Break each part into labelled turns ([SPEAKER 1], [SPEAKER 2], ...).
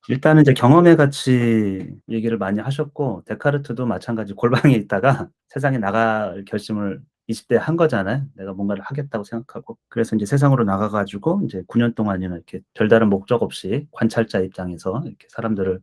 [SPEAKER 1] 일단은 이제 경험의 가치 얘기를 많이 하셨고 데카르트도 마찬가지 골방에 있다가 세상에 나갈 결심을 20 대에 한 거잖아요. 내가 뭔가를 하겠다고 생각하고. 그래서 인제 세상으로 나가 가지고 인제 9년 동안이나 이렇게 별다른 목적 없이 관찰자 입장에서 이렇게 사람들을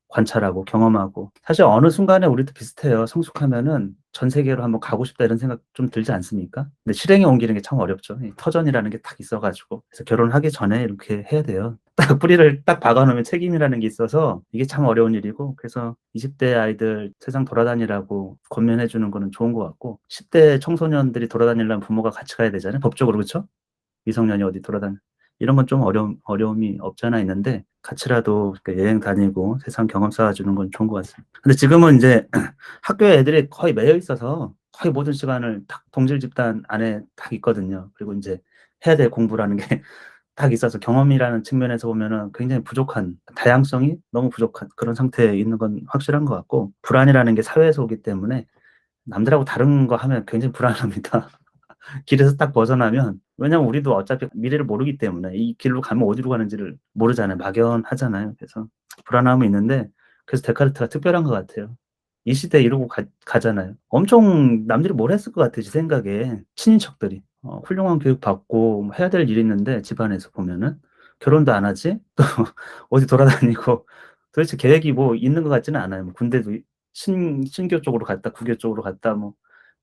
[SPEAKER 1] 관찰하고 경험하고 사실 어느 순간에 우리도 비슷해요. 성숙하면은 '전 세계로 한번 가고 싶다.' 이런 생각 좀 들지 않습니까? 근데 실행에 옮기는 게 참 어렵죠. 이 터전이라는 게 딱 있어 가지고. 그래서 결혼하기 전에 이렇게 해야 돼요. 딱 뿌리를 딱 박아 놓으면 책임이라는 게 있어서 이게 참 어려운 일이고 그래서 20대 아이들 세상 돌아다니라고 권면해 주는 거는 좋은 것 같고 10대 청소년들이 돌아다니려면 부모가 같이 가야 되잖아요, 법적으로. 그쵸? 미성년이 어디 돌아다니 이런 건 좀 어려움이 없지 않아 있는데 같이라도 이렇게 여행 다니고 세상 경험 쌓아 주는 건 좋은 것 같습니다. 근데 지금은 인제 학교에 애들이 거의 매여 있어서 거의 모든 시간을 딱 동질 집단 안에 딱 있거든요. 그리고 인제 해야 될 공부라는 게 딱 있어서 경험이라는 측면에서 보면은 굉장히 부족한 다양성이 너무 부족한 그런 상태에 있는 건 확실한 것 같고 불안이라는 게 사회에서 오기 때문에 남들하고 다른 거 하면 굉장히 불안합니다. 길에서 딱 벗어나면 왜냐면 우리도 어차피 미래를 모르기 때문에 이 길로 가면 어디로 가는지를 모르잖아요. 막연하잖아요. 그래서 불안함은 있는데 그래서 데카르트가 특별한 것 같아요. 이 시대에 이러고 가잖아요. 엄청 남들이 뭘 했을 것 같아요 제 생각에 친인척들이. 훌륭한 교육 받고 뭐 해야 될 일이 있는데 집안에서 보면은 결혼도 안 하지 또 어디 돌아다니고 도대체 계획이 뭐 있는 것 같지는 않아요. 뭐 군대도 신교 쪽으로 갔다 구교 쪽으로 갔다 뭐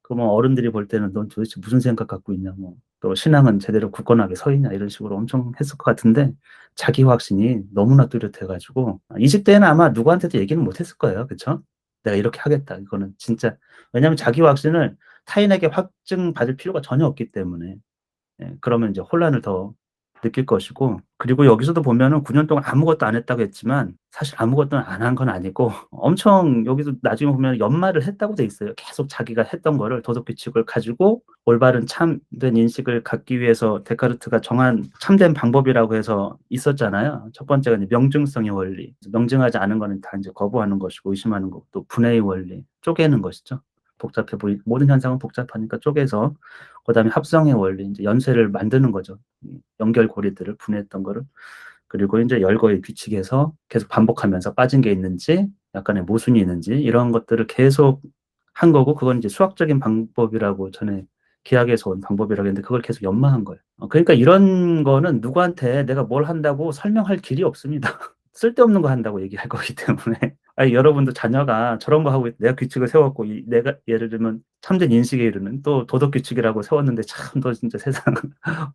[SPEAKER 1] 그러면 어른들이 볼 때는 '넌 도대체 무슨 생각 갖고 있냐.' 뭐 또 '신앙은 제대로 굳건하게 서 있냐.' 이런 식으로 엄청 했을 것 같은데 자기 확신이 너무나 뚜렷해 가지고 20 대에는 아마 누구한테도 얘기는 못 했을 거예요. 그쵸? '내가 이렇게 하겠다.' 이거는 진짜 왜냐하면 자기 확신을 타인에게 확증받을 필요가 전혀 없기 때문에. 예. 그러면 이제 혼란을 더 느낄 것이고 그리고 여기서도 보면은 9년 동안 아무것도 안 했다고 했지만 사실 아무것도 안 한 건 아니고 엄청 여기도 나중에 보면 연말을 했다고 돼 있어요. 계속 자기가 했던 거를 도덕 규칙을 가지고 올바른 참된 인식을 갖기 위해서 데카르트가 정한 참된 방법이라고 해서 있었잖아요. 첫 번째가 이제 명증성의 원리. 명증하지 않은 거는 다 인제 거부하는 것이고 의심하는 거고 또 분해의 원리, 쪼개는 것이죠. 복잡해 모든 현상은 복잡하니까 쪼개서 그다음에 합성의 원리 인제 연쇄를 만드는 거죠. 연결고리들을 분해했던 거를. 그리고 인제 열거의 규칙에서 계속 반복하면서 빠진 게 있는지 약간의 모순이 있는지 이런 것들을 계속 한 거고 그건 이제 수학적인 방법이라고 전에 기하학에서 온 방법이라고 했는데 그걸 계속 연마한 거예요. 그러니까 이런 거는 누구한테 내가 뭘 한다고 설명할 길이 없습니다. 쓸데없는 거 한다고 얘기할 거기 때문에. 아니 여러분도 자녀가 저런 거 하고 내가 규칙을 세웠고 내가 예를 들면 참된 인식에 이르는 또 도덕 규칙이라고 세웠는데 "참 너 진짜 세상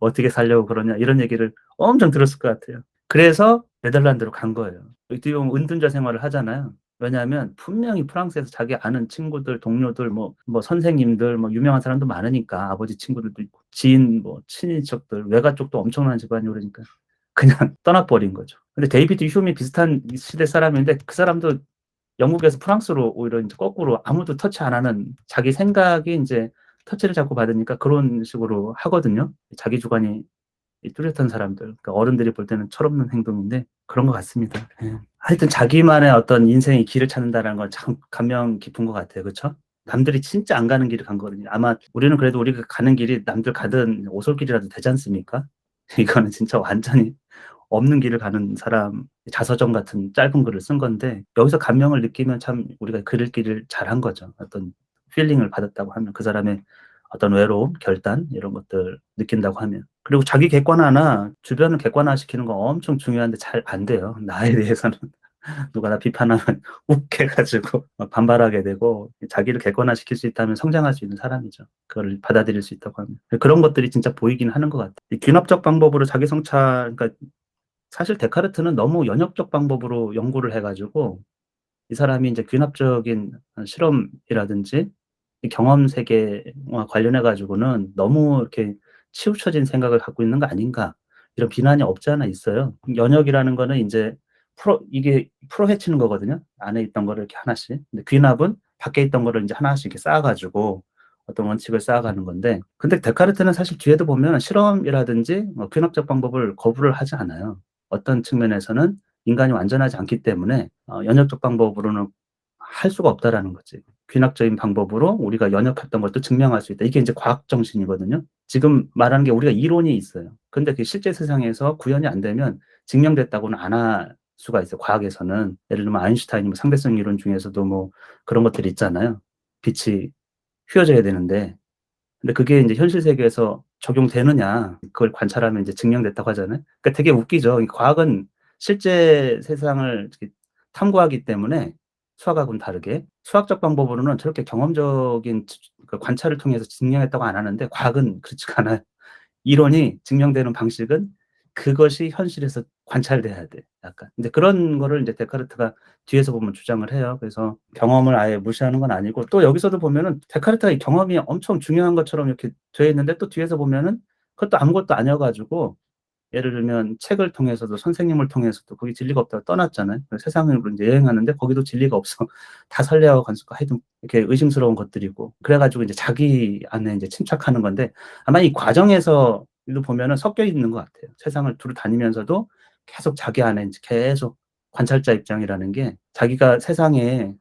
[SPEAKER 1] 어떻게 살려고 그러냐." 이런 얘기를 엄청 들었을 것 같아요. 그래서 네덜란드로 간 거예요. 어떻게 보면 은둔자 생활을 하잖아요. 왜냐하면 분명히 프랑스에서 자기 아는 친구들, 동료들 뭐 선생님들 뭐 유명한 사람도 많으니까 아버지 친구들도 있고 지인 뭐 친인척들 외가 쪽도 엄청난 집안이고 그러니까 그냥 떠나 버린 거죠. 근데 데이비드 휴미 비슷한 시대 사람인데 그 사람도 영국에서 프랑스로 오히려 인제 거꾸로 아무도 터치 안 하는 자기 생각이 인제 터치를 자꾸 받으니까 그런 식으로 하거든요. 자기 주관이 뚜렷한 사람들. 그러니까 어른들이 볼 때는 철없는 행동인데 그런 것 같습니다. 예. 하여튼 자기만의 어떤 인생의 길을 찾는다라는 건 참 감명 깊은 것 같아요. 그쵸? 남들이 진짜 안 가는 길을 간 거거든요. 아마 우리는 그래도 우리가 가는 길이 남들 가던 오솔길이라도 되지 않습니까? 이거는 진짜 완전히 없는 길을 가는 사람 자서전 같은 짧은 글을 쓴 건데 여기서 감명을 느끼면 참 우리가 글 읽기를 잘한 거죠. 어떤 필링을 받았다고 하면 그 사람의 어떤 외로움, 결단 이런 것들 느낀다고 하면. 그리고 자기 객관화나 주변을 객관화시키는 거 엄청 중요한데 잘 안 돼요. 나에 대해서는. 누가 나 비판하면 욱해 가지고 막 반발하게 되고 자기를 객관화시킬 수 있다면 성장할 수 있는 사람이죠. 그거를 받아들일 수 있다고 하면. 그런 것들이 진짜 보이긴 하는 것 같아요. 이 귀납적 방법으로 자기 성찰 그러니까 사실 데카르트는 너무 연역적 방법으로 연구를 해 가지고 이 사람이 인제 귀납적인 실험이라든지 이 경험 세계와 관련해 가지고는 너무 이렇게 치우쳐진 생각을 갖고 있는 거 아닌가 이런 비난이 없지 않아 있어요. 연역이라는 거는 인제 이게 풀어헤치는 거거든요. 안에 있던 거를 이렇게 하나씩. 근데 귀납은 밖에 있던 거를 인제 하나씩 이렇게 쌓아 가지고 어떤 원칙을 쌓아가는 건데 근데 데카르트는 사실 뒤에도 보면 실험이라든지 귀납적 방법을 거부를 하지 않아요. 어떤 측면에서는 인간이 완전하지 않기 때문에 연역적 방법으로는 할 수가 없다라는 거지. 귀납적인 방법으로 우리가 연역했던 걸 또 증명할 수 있다. 이게 인제 과학 정신이거든요. 지금 말하는 게 우리가 이론이 있어요. 근데 그 실제 세상에서 구현이 안 되면 증명됐다고는 안 수가 있어요. 과학에서는 예를 들면 아인슈타인이 뭐 상대성 이론 중에서도 뭐 그런 것들이 있잖아요. 빛이 휘어져야 되는데 근데 그게 인제 현실 세계에서 적용되느냐 그걸 관찰하면 이제 증명됐다고 하잖아요. 그러니까 되게 웃기죠. 이 과학은 실제 세상을 이렇게 탐구하기 때문에 수학하고는 다르게 수학적 방법으로는 저렇게 경험적인 그 관찰을 통해서 증명했다고 안 하는데 과학은 그렇지가 않아요. 이론이 증명되는 방식은 그것이 현실에서 관찰돼야 돼 약간. 근데 그런 거를 인제 데카르트가 뒤에서 보면 주장을 해요. 그래서 경험을 아예 무시하는 건 아니고 또 여기서도 보면은 데카르트가 이 경험이 엄청 중요한 것처럼 이렇게 돼 있는데 또 뒤에서 보면은 그것도 아무것도 아니어 가지고 예를 들면 책을 통해서도 선생님을 통해서도 거기 진리가 없다고 떠났잖아요. 그 세상을 인제 여행하는데 거기도 진리가 없어. 다 선례와 관습과 하여튼 이렇게 의심스러운 것들이고 그래 가지고 이제 자기 안에 인제 침착하는 건데 아마 이 과정에서 도 보면은 섞여 있는 것 같아요. 세상을 두루 다니면서도 계속 자기 안에 인제 계속 관찰자 입장이라는 게 자기가 세상에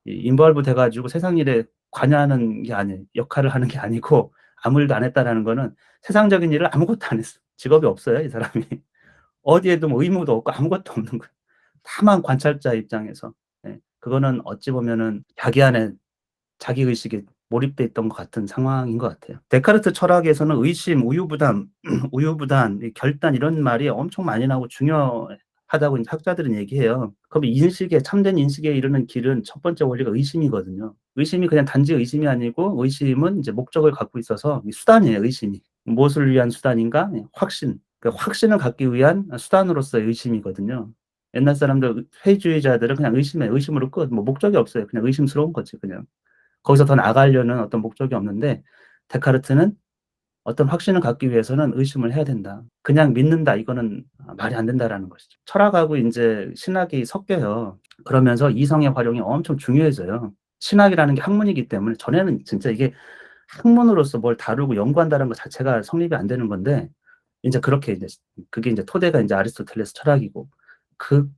[SPEAKER 1] 이 인벌브 돼 가지고 세상 일에 관여하는 게 아니에요. 역할을 하는 게 아니고 아무 일도 안 했다라는 거는 세상적인 일을 아무것도 안 했어. 직업이 없어요, 이 사람이. 어디에도 뭐 의무도 없고 아무것도 없는 거야. 다만 관찰자 입장에서. 예. 그거는 어찌 보면은 자기 안에 자기 의식에 몰입돼 있던 것 같은 상황인 것 같아요. 데카르트 철학에서는 의심, 우유부단, 우유부단, 이 결단 이런 말이 엄청 많이 나오고 중요하다고 인제 학자들은 얘기해요. 그럼 인식에 참된 인식에 이르는 길은 첫 번째 원리가 의심이거든요. 의심이 그냥 단지 의심이 아니고 의심은 이제 목적을 갖고 있어서 이 수단이에요, 의심이. 무엇을 위한 수단인가? 예 확신. 그 확신을 갖기 위한 수단으로서의 의심이거든요. 옛날 사람들 회의주의자들은 그냥 의심해. 의심으로 끝. 뭐 목적이 없어요. 그냥 의심스러운 거지 그냥. 거기서 더 나가려는 어떤 목적이 없는데 데카르트는 어떤 확신을 갖기 위해서는 의심을 해야 된다. 그냥 믿는다 이거는 말이 안 된다라는 것이죠. 철학하고 인제 신학이 섞여요. 그러면서 이성의 활용이 엄청 중요해져요. 신학이라는 게 학문이기 때문에 전에는 진짜 이게 학문으로서 뭘 다루고 연구한다는 것 자체가 성립이 안 되는 건데 인제 그렇게 이제 그게 인제 토대가 인제 아리스토텔레스 철학이고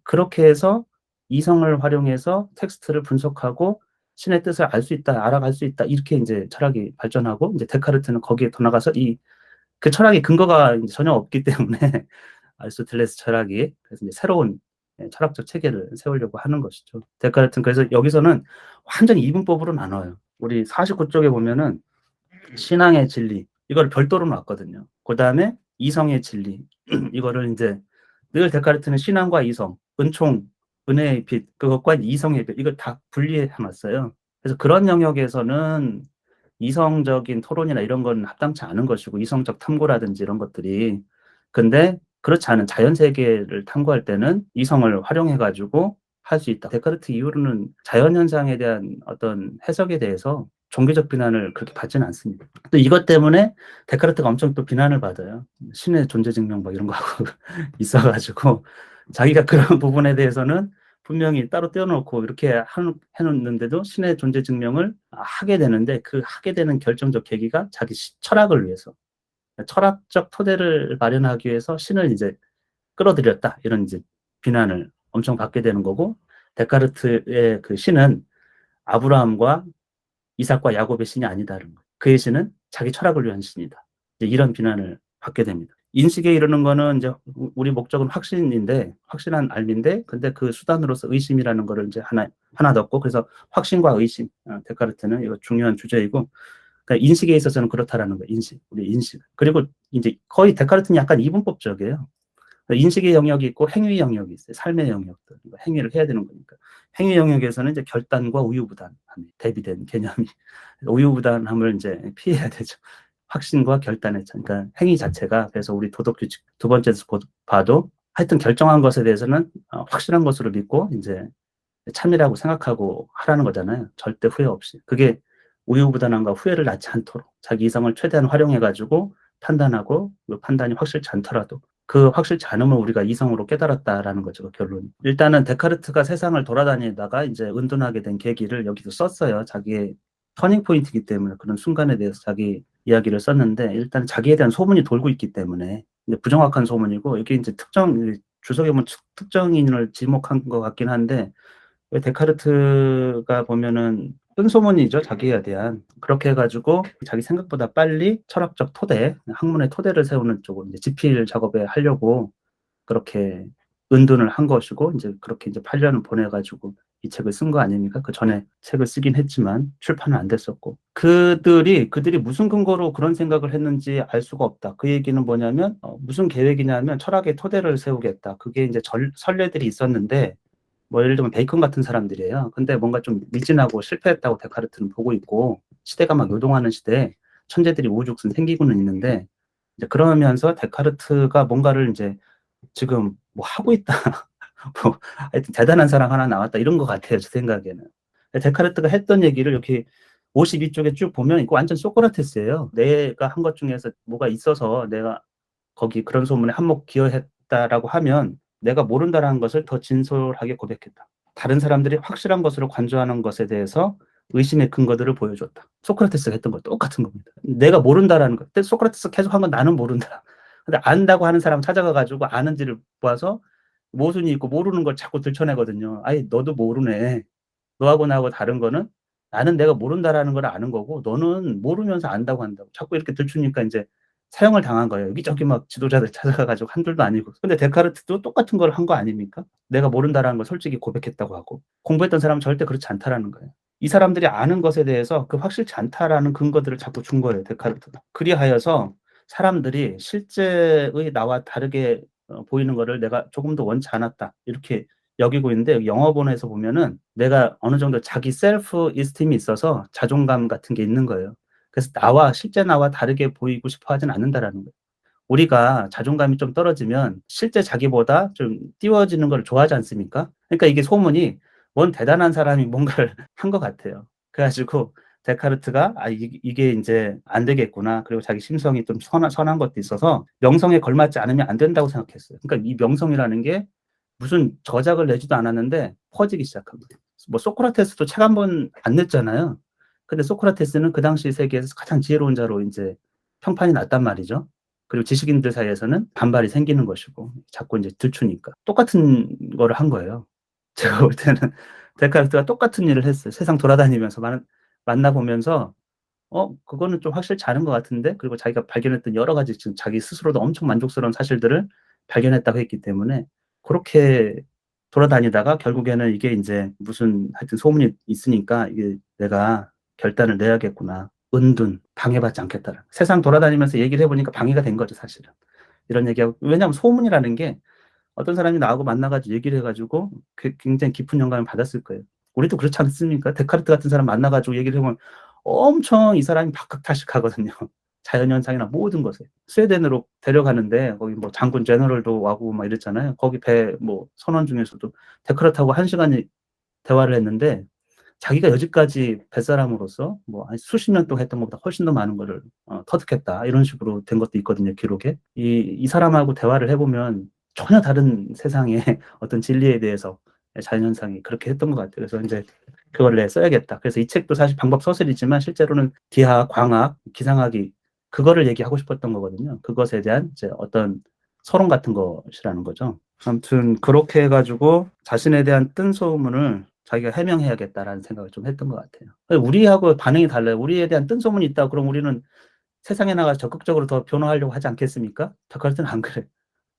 [SPEAKER 1] 그렇게 해서 이성을 활용해서 텍스트를 분석하고 신의 뜻을 알 수 있다, 알아갈 수 있다 이렇게 인제 철학이 발전하고 인제 데카르트는 거기에 더 나가서 그 철학의 근거가 인제 전혀 없기 때문에 아리스토텔레스 철학이 그래서 이제 새로운 철학적 체계를 세우려고 하는 것이죠. 데카르트는 그래서 여기서는 완전히 이분법으로 나눠요. 우리 49 쪽에 보면은 신앙의 진리 이걸 별도로 놨거든요. 그다음에 이성의 진리 이거를 인제 늘 데카르트는 신앙과 이성, 은총, 은혜의 빛 그것과 이성의 빛 이걸 다 분리해 놨어요. 그래서 그런 영역에서는 이성적인 토론이나 이런 건 합당치 않은 것이고 이성적 탐구라든지 이런 것들이. 근데 그렇지 않은 자연 세계를 탐구할 때는 이성을 활용해 가지고 할 수 있다. 데카르트 이후로는 자연 현상에 대한 어떤 해석에 대해서 종교적 비난을 그렇게 받지는 않습니다. 또 이것 때문에 데카르트가 엄청 또 비난을 받아요. 신의 존재 증명 뭐 이런 거 하고 있어 가지고 자기가 그런 부분에 대해서는 분명히 따로 떼어 놓고 이렇게 해 놓는데도 신의 존재 증명을 하게 되는데 그 하게 되는 결정적 계기가 자기 철학을 위해서 철학적 토대를 마련하기 위해서 신을 이제 끌어들였다. 이런 이제 비난을 엄청 받게 되는 거고 데카르트의 그 신은 아브라함과 이삭과 야곱의 신이 아니다는 거예요. 그의 신은 자기 철학을 위한 신이다. 이제 이런 비난을 받게 됩니다. 인식에 이르는 거는 이제 우리 목적은 확신인데 확실한 알미인데 근데 그 수단으로서 의심이라는 거를 이제 하나 넣고 그래서 확신과 의심 데카르트는 이거 중요한 주제이고 그러니까 인식에 있어서는 그렇다라는 거예요. 인식. 우리 인식. 그리고 인제 거의 데카르트는 약간 이분법적이에요. 인식의 영역이 있고 행위 영역이 있어요. 삶의 영역들. 행위를 해야 되는 거니까. 행위 영역에서는 이제 결단과 우유부단함이 대비된 개념이 우유부단함을 인제 피해야 되죠. 확신과 결단의 차이. 그러니까 행위 자체가 그래서 우리 도덕 규칙 두 번째에서 봐도 하여튼 결정한 것에 대해서는 확실한 것으로 믿고 인제 참이라고 생각하고 하라는 거잖아요. 절대 후회 없이. 그게 우유부단함과 후회를 낳지 않도록 자기 이성을 최대한 활용해 가지고 판단하고 그 판단이 확실치 않더라도 그 확실치 않음을 우리가 이성으로 깨달았다라는 거죠, 그 결론이. 일단은 데카르트가 세상을 돌아다니다가 인제 은둔하게 된 계기를 여기도 썼어요. 자기의 터닝 포인트이기 때문에 그런 순간에 대해서 자기 이야기를 썼는데 일단 자기에 대한 소문이 돌고 있기 때문에 이제 부정확한 소문이고 이게 인제 주석에 보면 특정인을 지목한 것 같긴 한데 왜 데카르트가 보면은 뜬소문이죠, 자기에 대한. 그렇게 해 가지고 자기 생각보다 빨리 철학적 토대, 학문의 토대를 세우는 쪽으로 이제 지필 작업에 하려고 그렇게 은둔을 한 것이고 인제 그렇게 인제 8 년을 보내 가지고 이 책을 쓴 거 아닙니까? 그전에 책을 쓰긴 했지만 출판은 안 됐었고. 그들이 무슨 근거로 그런 생각을 했는지 알 수가 없다. 그 얘기는 뭐냐면 무슨 계획이냐면 철학의 토대를 세우겠다. 그게 인제 선례들이 있었는데 뭐 예를 들면 베이컨 같은 사람들이에요. 근데 뭔가 좀 미진하고 실패했다고 데카르트는 보고 있고 시대가 막 요동하는 시대에 천재들이 우후죽순 생기고는 있는데 이제 그러면서 데카르트가 뭔가를 인제 지금 뭐 하고 있다. 뭐 하여튼 대단한 사람 하나 나왔다 이런 것 같아요, 제 생각에는. 데카르트가 했던 얘기를 이렇게 52 쪽에 쭉 보면 이거 완전 소크라테스예요. 내가 한 것 중에서 뭐가 있어서 내가 거기 그런 소문에 한몫 기여했다라고 하면 내가 모른다라는 것을 더 진솔하게 고백했다. 다른 사람들이 확실한 것으로 간주하는 것에 대해서 의심의 근거들을 보여줬다. 소크라테스가 했던 거 똑같은 겁니다. 내가 모른다라는 것. 근데 소크라테스가 계속 한 건 나는 모른다. 근데 안다고 하는 사람 찾아가 가지고 아는지를 봐서 모순이 있고 모르는 걸 자꾸 들춰내거든요. "아이 너도 모르네. 너하고 나하고 다른 거는 나는 내가 모른다라는 걸 아는 거고 너는 모르면서 안다고 한다고." 자꾸 이렇게 들추니까 인제 사형을 당한 거예요. 여기저기 막 지도자들 찾아가 가지고 한둘도 아니고. 근데 데카르트도 똑같은 걸 한 거 아닙니까? 내가 모른다라는 걸 솔직히 고백했다고 하고. 공부했던 사람은 절대 그렇지 않다라는 거예요. 이 사람들이 아는 것에 대해서 그 확실치 않다라는 근거들을 자꾸 준 거예요, 데카르트가. 그리하여서 사람들이 실제의 나와 다르게 보이는 거를 '내가 조금도 원치 않았다.' 이렇게 여기고 있는데 여기 영어본에서 보면은 내가 어느 정도 자기 셀프 이스팀이 있어서 자존감 같은 게 있는 거예요. 그래서 실제 나와 다르게 보이고 싶어 하진 않는다라는 거예요. 우리가 자존감이 좀 떨어지면 실제 자기보다 좀 띄워지는 걸 좋아하지 않습니까? 그러니까 이게 소문이 뭔 대단한 사람이 뭔가를 한 것 같아요. 그래 가지고 데카르트가 '아 이게 인제 안 되겠구나.' 그리고 자기 심성이 좀 선한 것도 있어서 명성에 걸맞지 않으면 안 된다고 생각했어요. 그러니까 이 명성이라는 게 무슨 저작을 내지도 않았는데 퍼지기 시작한 거예요. 뭐 소크라테스도 책 한 번 안 냈잖아요. 근데 소크라테스는 그 당시 세계에서 가장 지혜로운 자로 인제 평판이 났단 말이죠. 그리고 지식인들 사이에서는 반발이 생기는 것이고 자꾸 인제 들추니까. 똑같은 거를 한 거예요. 제가 볼 때는 데카르트가 똑같은 일을 했어요. 세상 돌아다니면서 만나 보면서 그거는 좀 확실치 않은 것 같은데 그리고 자기가 발견했던 여러 가지 지금 자기 스스로도 엄청 만족스러운 사실들을 발견했다고 했기 때문에 고렇게 돌아다니다가 결국에는 이게 인제 무슨 하여튼 소문이 있으니까 이게 '내가 결단을 내야겠구나. 은둔. 방해받지 않겠다.'는. 세상 돌아다니면서 얘기를 해 보니까 방해가 된 거죠 사실은. 이런 얘기하고 왜냐하면 소문이라는 게 어떤 사람이 나하고 만나 가지고 얘기를 해 가지고 굉장히 깊은 영감을 받았을 거예요. 우리도 그렇지 않습니까? 데카르트 같은 사람 만나 가지고 얘기를 해 보면 엄청 이 사람이 박학다식하거든요. 자연현상이나 모든 것에. 스웨덴으로 데려가는데 거기 뭐 장군 제너럴도 와고 막 이랬잖아요. 거기 배 뭐 선원 중에서도 데카르트하고 1 시간이 대화를 했는데 자기가 여지까지 뱃사람으로서 뭐 한 수십 년 동안 했던 것보다 훨씬 더 많은 거를 터득했다. 이런 식으로 된 것도 있거든요, 기록에. 이 사람하고 대화를 해 보면 전혀 다른 세상의 어떤 진리에 대해서 자연현상이 그렇게 했던 것 같아요. 그래서 인제 '그거를 내가 써야겠다.' 그래서 이 책도 사실 방법 서술이지만 실제로는 기하, 광학, 기상학이 그거를 얘기하고 싶었던 거거든요. 그것에 대한 이제 어떤 서론 같은 것이라는 거죠. 아무튼 그렇게 해 가지고 자신에 대한 뜬 소문을 자기가 해명해야겠다라는 생각을 좀 했던 것 같아요. 우리하고 반응이 달라요. 우리에 대한 뜬 소문이 있다 그럼 우리는 세상에 나가서 적극적으로 더 변호하려고 하지 않겠습니까? 데카르트는 안 그래요.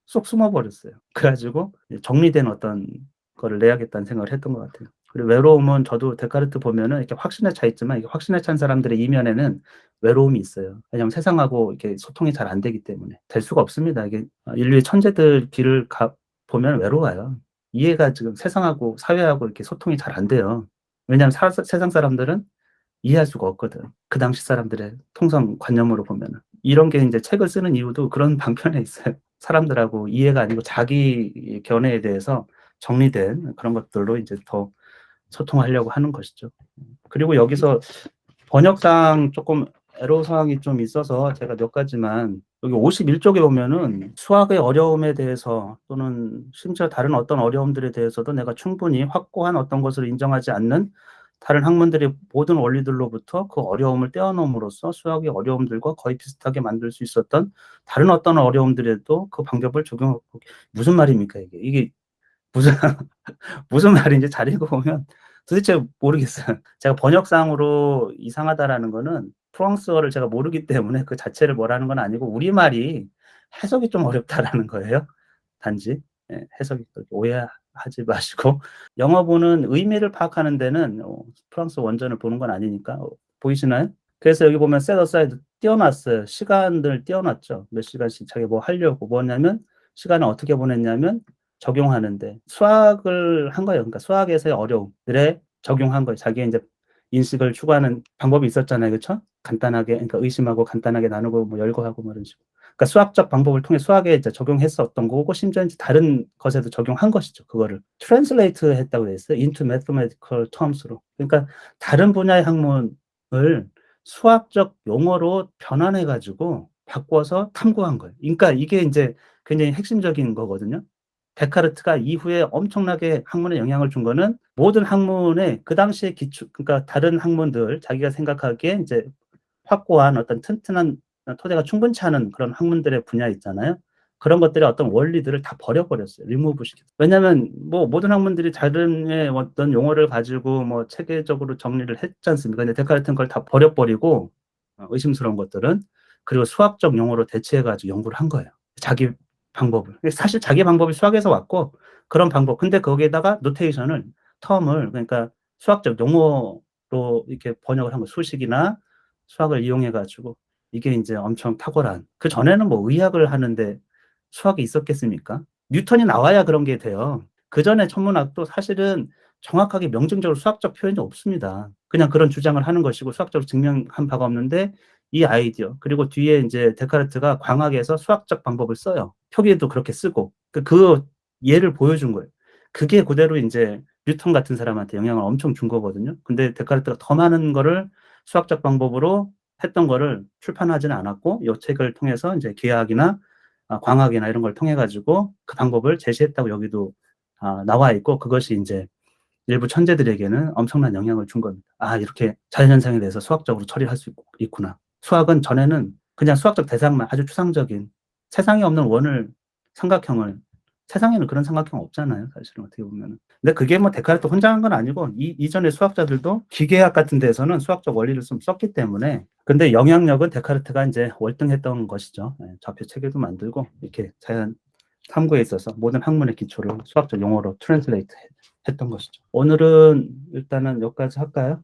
[SPEAKER 1] 쏙 숨어 버렸어요. 그래 가지고 이제 정리된 어떤 거를 내야겠다는 생각을 했던 것 같아요. 그리고 외로움은 저도 데카르트 보면은 이렇게 확신에 차 있지만 이게 확신에 찬 사람들의 이면에는 외로움이 있어요. 왜냐하면 세상하고 이렇게 소통이 잘 안 되기 때문에. 될 수가 없습니다. 이게 인류의 천재들 길을 보면 외로워요. 이해가 지금 세상하고 사회하고 이렇게 소통이 잘 안 돼요. 왜냐하면 세상 사람들은 이해할 수가 없거든. 그 당시 사람들의 통상관념으로 보면은. 이런 게 인제 책을 쓰는 이유도 그런 방편에 있어요. 사람들하고 이해가 아니고 자기 견해에 대해서 정리된 그런 것들로 이제 더 소통하려고 하는 것이죠. 그리고 여기서 번역상 쪼끔 애로사항이 좀 있어서 제가 몇 가지만 여기 51 쪽에 보면은 수학의 어려움에 대해서 또는 심지어 다른 어떤 어려움들에 대해서도 내가 충분히 확고한 어떤 것을 인정하지 않는 다른 학문들의 모든 원리들로부터 그 어려움을 떼어놓음으로써 수학의 어려움들과 거의 비슷하게 만들 수 있었던 다른 어떤 어려움들에도 그 방법을 적용하고 무슨 말입니까 이게? 이게 무슨 무슨 말인지 잘 읽어보면 도대체 모르겠어요. 제가 번역상으로 이상하다라는 거는 프랑스어를 제가 모르기 때문에 그 자체를 뭐라는 건 아니고 우리말이 해석이 좀 어렵다라는 거예요, 단지. 예, 해석이 그렇게 오해하지 마시고 영어 보는 의미를 파악하는 데는 프랑스 원전을 보는 건 아니니까 보이시나요? 그래서 여기 보면 set aside 띄어 놨어요. 시간을 띄어 놨죠. 몇 시간씩 자기가 뭐 하려고. 뭐냐면 시간을 어떻게 보냈냐면 적용하는데 수학을 한 거예요. 그러니까 수학에서의 어려움들에 적용한 거예요. 자기의 인제 인식을 추구하는 방법이 있었잖아요. 그쵸? 간단하게 그러니까 의심하고 간단하게 나누고 뭐 열거하고 뭐 이런 식으로. 그러니까 수학적 방법을 통해 수학에 이제 적용했었던 거고 심지어 인제 다른 것에도 적용한 것이죠, 그거를. translate 했다고 돼 있어요. into mathematical terms로. 그러니까 다른 분야의 학문을 수학적 용어로 변환해 가지고 바꿔서 탐구한 거예요. 그러니까 이게 인제 굉장히 핵심적인 거거든요. 데카르트가 이후에 엄청나게 학문에 영향을 준 거는 모든 학문의 그 당시에 기초 그러니까 다른 학문들 자기가 생각하기에 인제 확고한 어떤 튼튼한 토대가 충분치 않은 그런 학문들의 분야 있잖아요. 그런 것들의 어떤 원리들을 다 버려 버렸어요. 리무브 시켰어요. 왜냐하면 뭐 모든 학문들이 다른의 어떤 용어를 가지고 뭐 체계적으로 정리를 했지 않습니까? 근데 데카르트는 그걸 다 버려 버리고 의심스러운 것들은 그리고 수학적 용어로 대체해 가지고 연구를 한 거예요, 자기 방법을. 사실 자기 방법이 수학에서 왔고 그런 방법 근데 거기에다가 노테이션을 텀을 그러니까 수학적 용어로 이렇게 번역을 한 거예요. 수식이나 수학을 이용해 가지고 이게 인제 엄청 탁월한 그전에는 뭐 의학을 하는데 수학이 있었겠습니까? 뉴턴이 나와야 그런 게 돼요. 그전에 천문학도 사실은 정확하게 명증적으로 수학적 표현이 없습니다. 그냥 그런 주장을 하는 것이고 수학적으로 증명한 바가 없는데 이 아이디어 그리고 뒤에 인제 데카르트가 광학에서 수학적 방법을 써요. 표기에도 그렇게 쓰고. 그 예를 보여준 거예요. 그게 그대로 인제 뉴턴 같은 사람한테 영향을 엄청 준 거거든요. 근데 데카르트가 더 많은 거를 수학적 방법으로 했던 거를 출판하지는 않았고 요 책을 통해서 인제 기하학이나 광학이나 이런 걸 통해 가지고 그 방법을 제시했다고 여기도 나와 있고 그것이 인제 일부 천재들에게는 엄청난 영향을 준 겁니다. '아 이렇게 자연현상에 대해서 수학적으로 처리할 수 있구나.' 수학은 전에는 그냥 수학적 대상만 아주 추상적인 세상에 없는 원을 삼각형을 세상에는 그런 삼각형 없잖아요, 사실은 어떻게 보면은. 근데 그게 뭐 데카르트 혼자 한 건 아니고 이전의 수학자들도 기계학 같은 데서는 수학적 원리를 좀 썼기 때문에 근데 영향력은 데카르트가 인제 월등했던 것이죠. 예, 좌표 체계도 만들고 이렇게 자연 탐구에 있어서 모든 학문의 기초를 수학적 용어로 translate 했던 것이죠. 오늘은 일단은 여기까지 할까요?